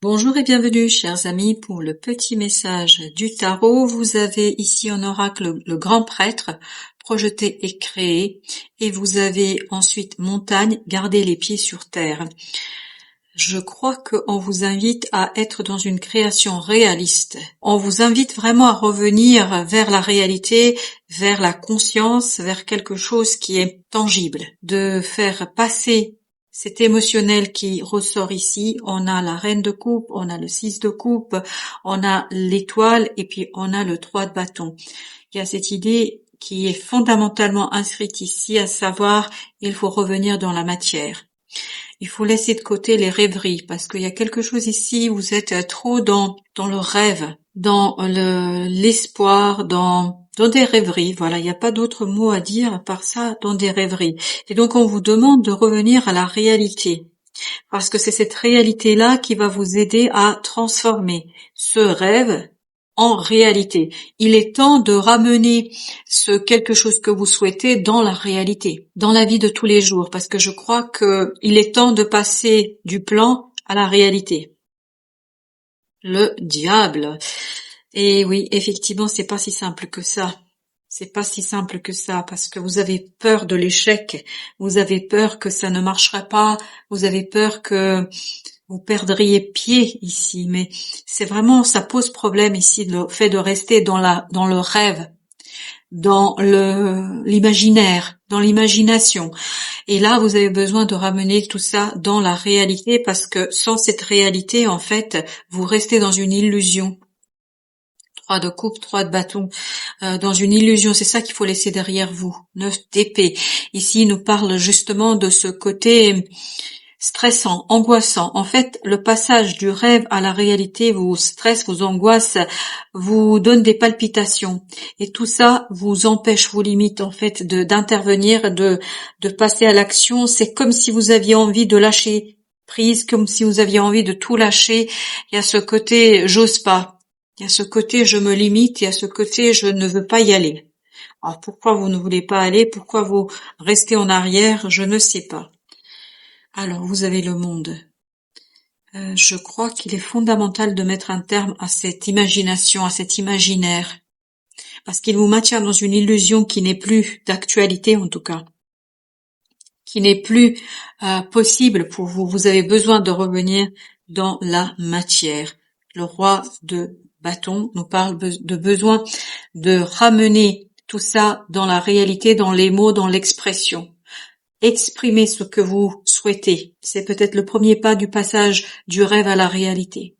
Bonjour et bienvenue, chers amis, pour le petit message du tarot. Vous avez ici en oracle le grand prêtre, projeté et créé, et vous avez ensuite montagne, gardez les pieds sur terre. Je crois qu'on vous invite à être dans une création réaliste. On vous invite vraiment à revenir vers la réalité, vers la conscience, vers quelque chose qui est tangible, de faire passer cet émotionnel qui ressort ici. On a la reine de coupe, on a le 6 de coupe, on a l'étoile et puis on a le 3 de bâton. Il y a cette idée qui est fondamentalement inscrite ici, à savoir, il faut revenir dans la matière. Il faut laisser de côté les rêveries, parce qu'il y a quelque chose ici, vous êtes trop dans le rêve, dans l'espoir, dans des rêveries. Voilà, il n'y a pas d'autre mot à dire à part ça, dans des rêveries. Et donc on vous demande de revenir à la réalité, parce que c'est cette réalité-là qui va vous aider à transformer ce rêve en réalité. Il est temps de ramener ce quelque chose que vous souhaitez dans la réalité, dans la vie de tous les jours, parce que je crois qu'il est temps de passer du plan à la réalité. Le diable. Et oui, effectivement, c'est pas si simple que ça. C'est pas si simple que ça, parce que vous avez peur de l'échec, vous avez peur que ça ne marchera pas, vous avez peur que vous perdriez pied ici, mais c'est vraiment, ça pose problème ici, le fait de rester dans le rêve, dans l'imaginaire, dans l'imagination. Et là, vous avez besoin de ramener tout ça dans la réalité, parce que sans cette réalité, en fait, vous restez dans une illusion. 3 de coupe, 3 de bâton, dans une illusion, c'est ça qu'il faut laisser derrière vous. 9 d'épée. Ici, il nous parle justement de ce côté stressant, angoissant. En fait, le passage du rêve à la réalité vous stresse, vous angoisse, vous donne des palpitations. Et tout ça vous empêche, vous limite en fait d'intervenir, de passer à l'action. C'est comme si vous aviez envie de lâcher prise, comme si vous aviez envie de tout lâcher. Il y a ce côté j'ose pas. Il y a ce côté je me limite, il y a ce côté je ne veux pas y aller. Alors pourquoi vous ne voulez pas aller? Pourquoi vous restez en arrière? Je ne sais pas. Alors, vous avez le monde. Je crois qu'il est fondamental de mettre un terme à cette imagination, à cet imaginaire, parce qu'il vous maintient dans une illusion qui n'est plus d'actualité en tout cas, qui n'est plus possible pour vous. Vous avez besoin de revenir dans la matière. Le roi de bâton nous parle de besoin de ramener tout ça dans la réalité, dans les mots, dans l'expression. Exprimez ce que vous souhaitez. C'est peut-être le premier pas du passage du rêve à la réalité.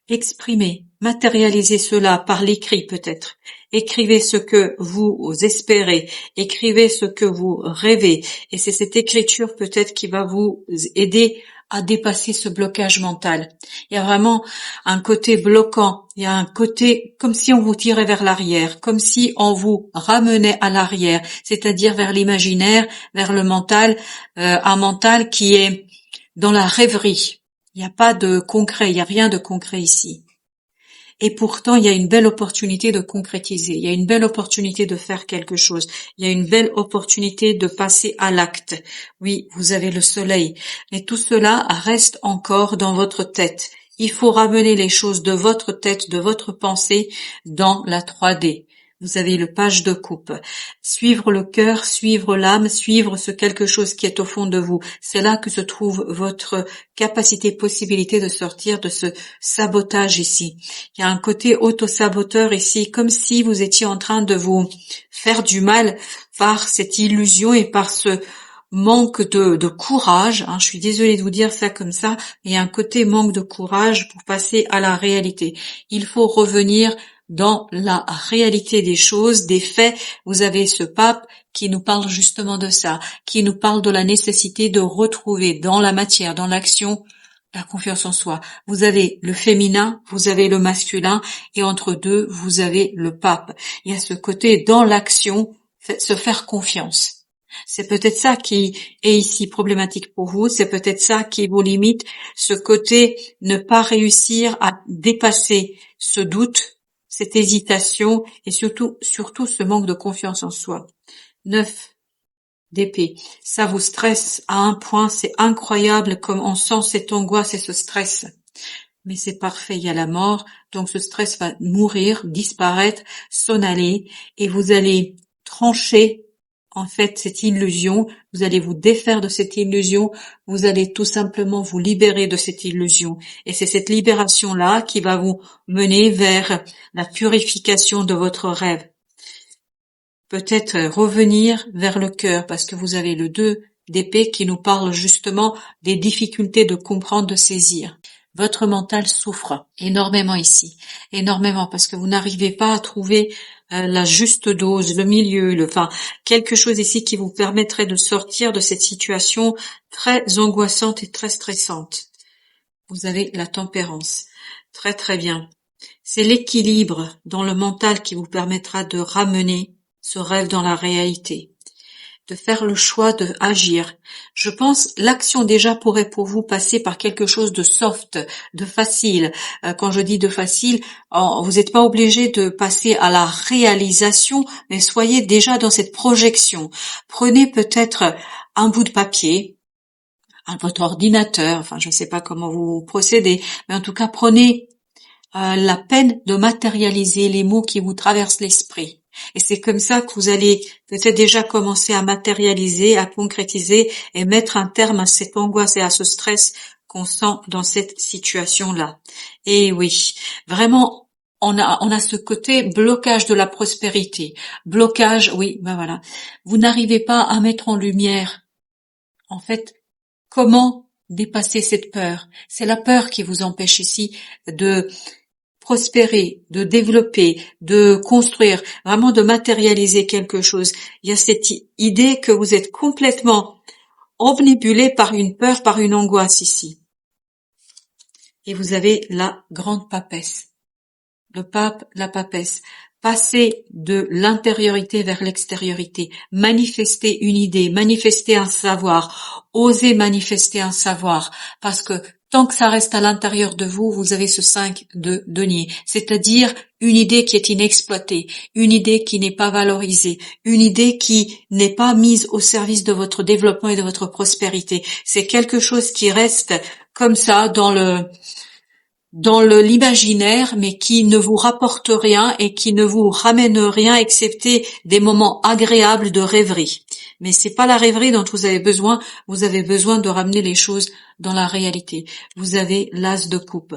Exprimez, matérialisez cela par l'écrit peut-être. Écrivez ce que vous espérez, écrivez ce que vous rêvez. Et c'est cette écriture peut-être qui va vous aider à dépasser ce blocage mental. Il y a vraiment un côté bloquant, il y a un côté comme si on vous tirait vers l'arrière, comme si on vous ramenait à l'arrière, c'est-à-dire vers l'imaginaire, vers le mental, un mental qui est dans la rêverie. Il n'y a pas de concret, il n'y a rien de concret ici. Et pourtant, il y a une belle opportunité de concrétiser, il y a une belle opportunité de faire quelque chose, il y a une belle opportunité de passer à l'acte. Oui, vous avez le soleil, mais tout cela reste encore dans votre tête. Il faut ramener les choses de votre tête, de votre pensée, dans la 3D. Vous avez le page de coupe. Suivre le cœur, suivre l'âme, suivre ce quelque chose qui est au fond de vous. C'est là que se trouve votre capacité, possibilité de sortir de ce sabotage ici. Il y a un côté auto-saboteur ici, comme si vous étiez en train de vous faire du mal par cette illusion et par ce manque de courage. Je suis désolée de vous dire ça comme ça, mais il y a un côté manque de courage pour passer à la réalité. Il faut revenir dans la réalité des choses, des faits. Vous avez ce pape qui nous parle justement de ça, qui nous parle de la nécessité de retrouver dans la matière, dans l'action, la confiance en soi. Vous avez le féminin, vous avez le masculin, et entre deux, vous avez le pape. Il y a ce côté dans l'action, se faire confiance. C'est peut-être ça qui est ici problématique pour vous, c'est peut-être ça qui vous limite, ce côté ne pas réussir à dépasser ce doute, cette hésitation et surtout ce manque de confiance en soi. 9 d'épée. Ça vous stresse à un point, c'est incroyable comme on sent cette angoisse et ce stress. mais c'est parfait, il y a la mort, donc ce stress va mourir, disparaître, s'en aller, et vous allez trancher en fait cette illusion, vous allez vous défaire de cette illusion, vous allez tout simplement vous libérer de cette illusion. Et c'est cette libération-là qui va vous mener vers la purification de votre rêve. Peut-être revenir vers le cœur, parce que vous avez le 2 d'épée qui nous parle justement des difficultés de comprendre, de saisir. Votre mental souffre énormément ici, énormément, parce que vous n'arrivez pas à trouver la juste dose, le milieu, quelque chose ici qui vous permettrait de sortir de cette situation très angoissante et très stressante. Vous avez la tempérance. Très très bien. C'est l'équilibre dans le mental qui vous permettra de ramener ce rêve dans la réalité, de faire le choix de agir. Je pense l'action déjà pourrait pour vous passer par quelque chose de soft, de facile. Quand je dis de facile, vous n'êtes pas obligé de passer à la réalisation, mais soyez déjà dans cette projection. Prenez peut-être un bout de papier, votre ordinateur, je ne sais pas comment vous procédez, mais en tout cas prenez la peine de matérialiser les mots qui vous traversent l'esprit. Et c'est comme ça que vous allez peut-être déjà commencer à matérialiser, à concrétiser et mettre un terme à cette angoisse et à ce stress qu'on sent dans cette situation-là. Et oui, vraiment, on a ce côté blocage de la prospérité. Blocage, oui, voilà. Vous n'arrivez pas à mettre en lumière, en fait, comment dépasser cette peur. C'est la peur qui vous empêche ici de prospérer, de développer, de construire, vraiment de matérialiser quelque chose. Il y a cette idée que vous êtes complètement omnibulé par une peur, par une angoisse ici. Et vous avez la grande papesse. Le pape, la papesse. Passer de l'intériorité vers l'extériorité. Manifester une idée, manifester un savoir. Oser manifester un savoir. Parce que tant que ça reste à l'intérieur de vous, vous avez ce 5 de denier, c'est-à-dire une idée qui est inexploitée, une idée qui n'est pas valorisée, une idée qui n'est pas mise au service de votre développement et de votre prospérité. C'est quelque chose qui reste comme ça dans l'imaginaire, mais qui ne vous rapporte rien et qui ne vous ramène rien excepté des moments agréables de rêverie. Mais c'est pas la rêverie dont vous avez besoin de ramener les choses dans la réalité. Vous avez l'as de coupe.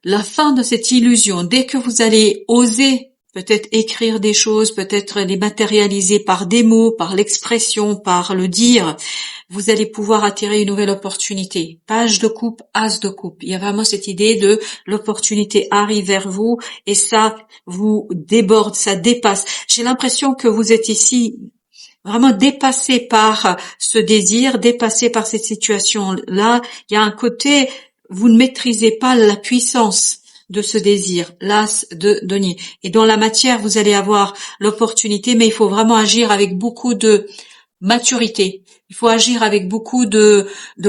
La fin de cette illusion, dès que vous allez oser peut-être écrire des choses, peut-être les matérialiser par des mots, par l'expression, par le dire, vous allez pouvoir attirer une nouvelle opportunité. Page de coupe, as de coupe. Il y a vraiment cette idée de l'opportunité arrive vers vous et ça vous déborde, ça dépasse. J'ai l'impression que vous êtes ici vraiment dépassé par ce désir, dépassé par cette situation-là. Il y a un côté, vous ne maîtrisez pas la puissance de ce désir, l'as de denier. Et dans la matière, vous allez avoir l'opportunité, mais il faut vraiment agir avec beaucoup de maturité. Il faut agir avec beaucoup de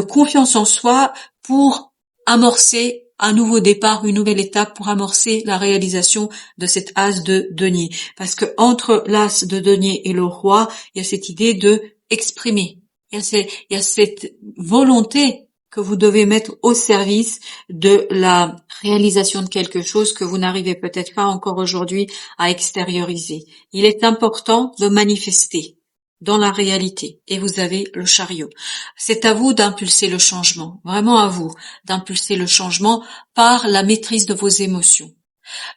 confiance en soi pour amorcer un nouveau départ, une nouvelle étape pour amorcer la réalisation de cet as de denier. Parce que entre l'as de denier et le roi, il y a cette idée de exprimer. Il y a cette volonté que vous devez mettre au service de la réalisation de quelque chose que vous n'arrivez peut-être pas encore aujourd'hui à extérioriser. Il est important de manifester dans la réalité. Et vous avez le chariot. C'est à vous d'impulser le changement, vraiment à vous d'impulser le changement par la maîtrise de vos émotions.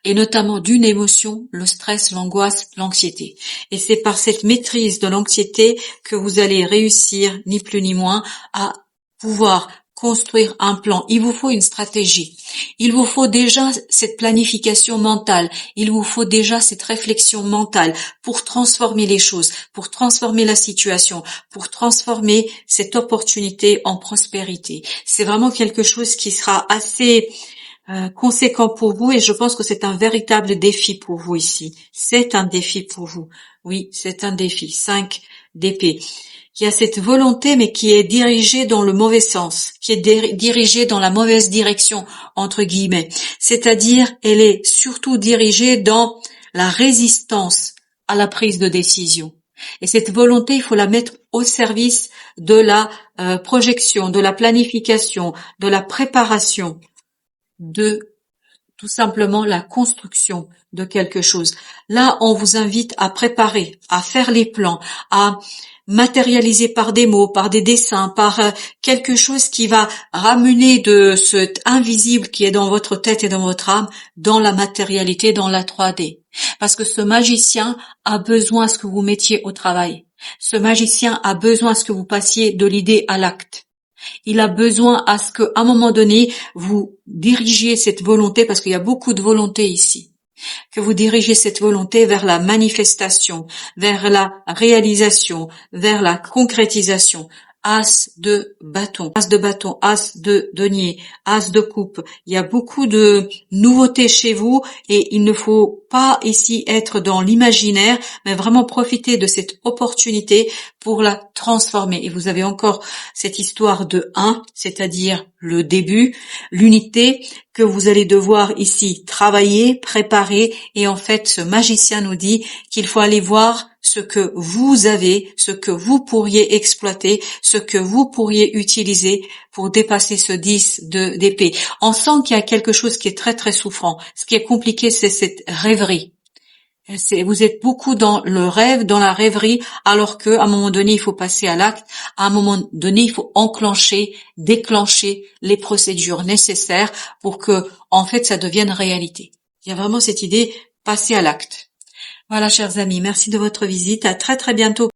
Et notamment d'une émotion, le stress, l'angoisse, l'anxiété. Et c'est par cette maîtrise de l'anxiété que vous allez réussir, ni plus ni moins, à pouvoir construire un plan. Il vous faut une stratégie. Il vous faut déjà cette planification mentale. Il vous faut déjà cette réflexion mentale pour transformer les choses, pour transformer la situation, pour transformer cette opportunité en prospérité. C'est vraiment quelque chose qui sera assez conséquent pour vous et je pense que c'est un véritable défi pour vous ici. C'est un défi pour vous. Oui, c'est un défi. 5 d'épée. Il y a cette volonté mais qui est dirigée dans le mauvais sens, qui est dirigée dans la mauvaise direction, entre guillemets. C'est-à-dire, elle est surtout dirigée dans la résistance à la prise de décision. Et cette volonté, il faut la mettre au service de la projection, de la planification, de la préparation. de tout simplement la construction de quelque chose. Là, on vous invite à préparer, à faire les plans, à matérialiser par des mots, par des dessins, par quelque chose qui va ramener de cet invisible qui est dans votre tête et dans votre âme, dans la matérialité, dans la 3D. Parce que ce magicien a besoin à ce que vous mettiez au travail. Ce magicien a besoin à ce que vous passiez de l'idée à l'acte. Il a besoin à ce qu'à un moment donné, vous dirigiez cette volonté, parce qu'il y a beaucoup de volonté ici, que vous dirigez cette volonté vers la manifestation, vers la réalisation, vers la concrétisation. As de bâton, as de denier, as de coupe. Il y a beaucoup de nouveautés chez vous et il ne faut pas ici être dans l'imaginaire, mais vraiment profiter de cette opportunité pour la transformer. Et vous avez encore cette histoire de 1, c'est-à-dire le début, l'unité que vous allez devoir ici travailler, préparer. Et en fait, ce magicien nous dit qu'il faut aller voir ce que vous avez, ce que vous pourriez exploiter, ce que vous pourriez utiliser pour dépasser ce 10 d'épée. On sent qu'il y a quelque chose qui est très très souffrant. Ce qui est compliqué, c'est cette rêverie. Vous êtes beaucoup dans le rêve, dans la rêverie, alors que à un moment donné, il faut passer à l'acte. À un moment donné, il faut déclencher les procédures nécessaires pour que, en fait, ça devienne réalité. Il y a vraiment cette idée, passer à l'acte. Voilà, chers amis, merci de votre visite. À très très bientôt.